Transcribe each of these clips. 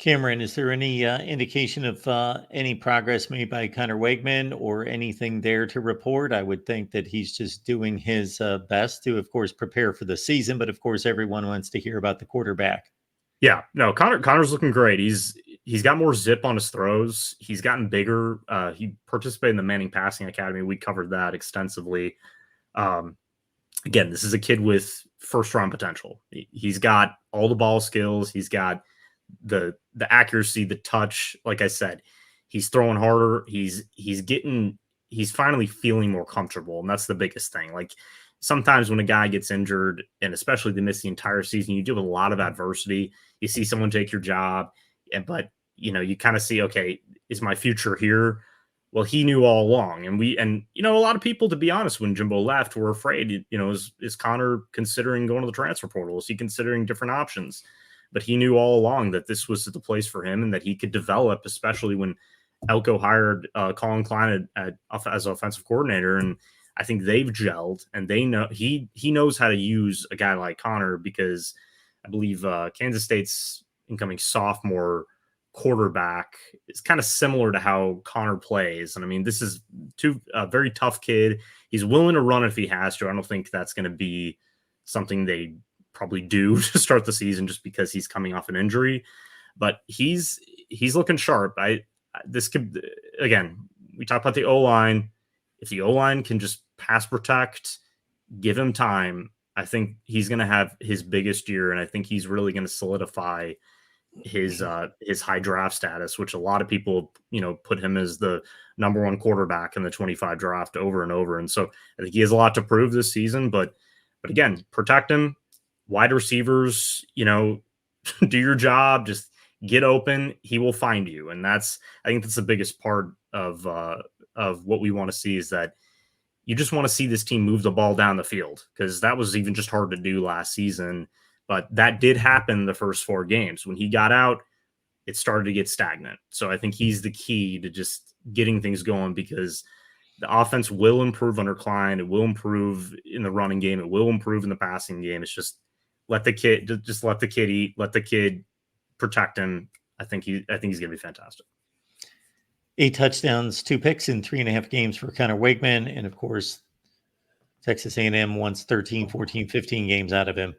Cameron, is there any indication of any progress made by Connor Weigman or anything there to report? I would think that he's just doing his best to, of course, prepare for the season. But of course, everyone wants to hear about the quarterback. Yeah, no, Connor's looking great. He's got more zip on his throws. He's gotten bigger. He participated in the Manning Passing Academy. We covered that extensively. Um, Again, this is a kid with first round potential. He's got all the ball skills. He's got the accuracy, the touch. Like I said, he's throwing harder. He's finally feeling more comfortable, and that's the biggest thing. Like sometimes when a guy gets injured, and especially they miss the entire season, you deal with a lot of adversity. You see someone take your job, but you kind of see, okay, is my future here? Well, he knew all along, and a lot of people, to be honest, when Jimbo left, were afraid. Is Connor considering going to the transfer portal? Is he considering different options? But he knew all along that this was the place for him, and that he could develop, especially when Elko hired Colin Klein as offensive coordinator, and I think they've gelled, and they know he knows how to use a guy like Connor, because I believe Kansas State's incoming sophomore quarterback is kind of similar to how Connor plays. And I mean, this is a very tough kid. He's willing to run if he has to. I don't think that's going to be something they probably do to start the season, just because he's coming off an injury, but he's looking sharp. This could, again, we talked about the O-line. If the O-line can just pass protect, give him time, I think he's going to have his biggest year. And I think he's really going to solidify his high draft status, which a lot of people, put him as the number one quarterback in the 25 draft over and over. And so I think he has a lot to prove this season, but again, protect him. Wide receivers, do your job, just get open. He will find you. And I think that's the biggest part of what we want to see, is that you just want to see this team move the ball down the field, because that was even just hard to do last season. But that did happen the first 4 games. When he got out, it started to get stagnant. So I think he's the key to just getting things going, because the offense will improve under Klein. It will improve in the running game. It will improve in the passing game. It's just let the kid eat, let the kid protect him. I think he's going to be fantastic. 8 touchdowns, 2 picks in 3.5 games for Connor Weigman. And of course, Texas A&M wants 13, 14, 15 games out of him.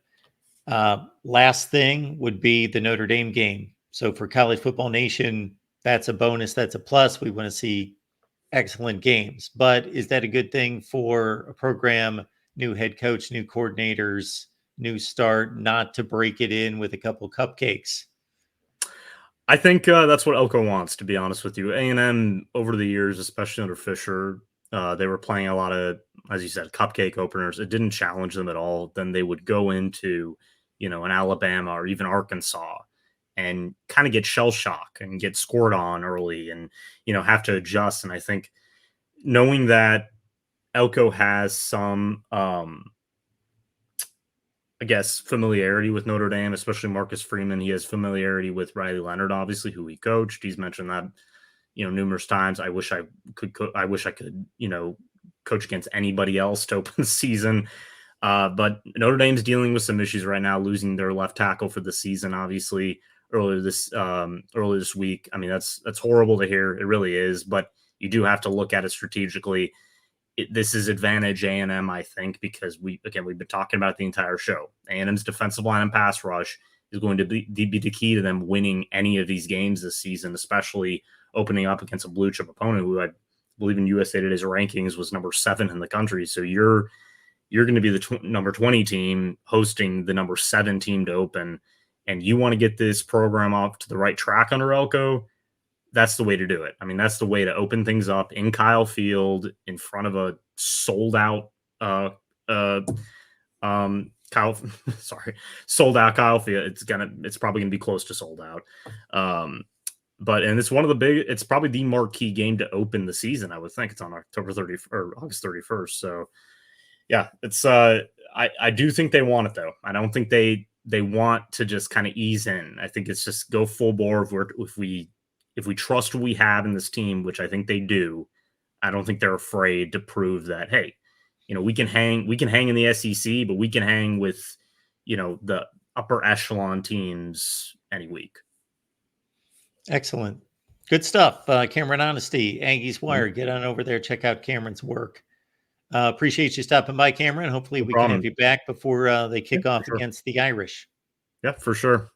Last thing would be the Notre Dame game. So for College Football Nation, that's a bonus. That's a plus. We want to see excellent games. But is that a good thing for a program, new head coach, new coordinators, new start, not to break it in with a couple cupcakes? I think that's what Elko wants, to be honest with you. A&M over the years, especially under Fisher, they were playing a lot of, as you said, cupcake openers. It didn't challenge them at all. Then they would go into, an Alabama or even Arkansas and kind of get shell shock and get scored on early and, have to adjust. And I think knowing that Elko has some, familiarity with Notre Dame, especially Marcus Freeman. He has familiarity with Riley Leonard, obviously, who he coached. He's mentioned that, numerous times. I wish I could, coach against anybody else to open the season. But Notre Dame's dealing with some issues right now, losing their left tackle for the season, obviously, earlier this week. I mean, that's horrible to hear. It really is. But you do have to look at it strategically. This is advantage A&M, I think, because we've been talking about it the entire show. A&M's defensive line and pass rush is going to be the key to them winning any of these games this season, especially opening up against a blue chip opponent who I believe in USA Today's rankings was number 7 in the country. So you're going to be the number 20 team hosting the number 7 team to open, and you want to get this program off to the right track under Elko. That's the way to do it. I mean, that's the way to open things up in Kyle Field in front of a sold out sold out Kyle Field. It's probably gonna be close to sold out. And it's it's probably the marquee game to open the season. I would think it's on October 30th or August 31st. So yeah, it's I do think they want it though. I don't think they want to just kind of ease in. I think it's just go full bore. If we trust what we have in this team, which I think they do, I don't think they're afraid to prove that, hey, we can hang in the SEC, but we can hang with, the upper echelon teams any week. Excellent. Good stuff. Cameron Honesty, Aggies Wire. Get on over there. Check out Cameron's work. Appreciate you stopping by, Cameron. Hopefully No we can have problem. you back before they kick Yeah, off for sure. against the Irish. Yeah, for sure.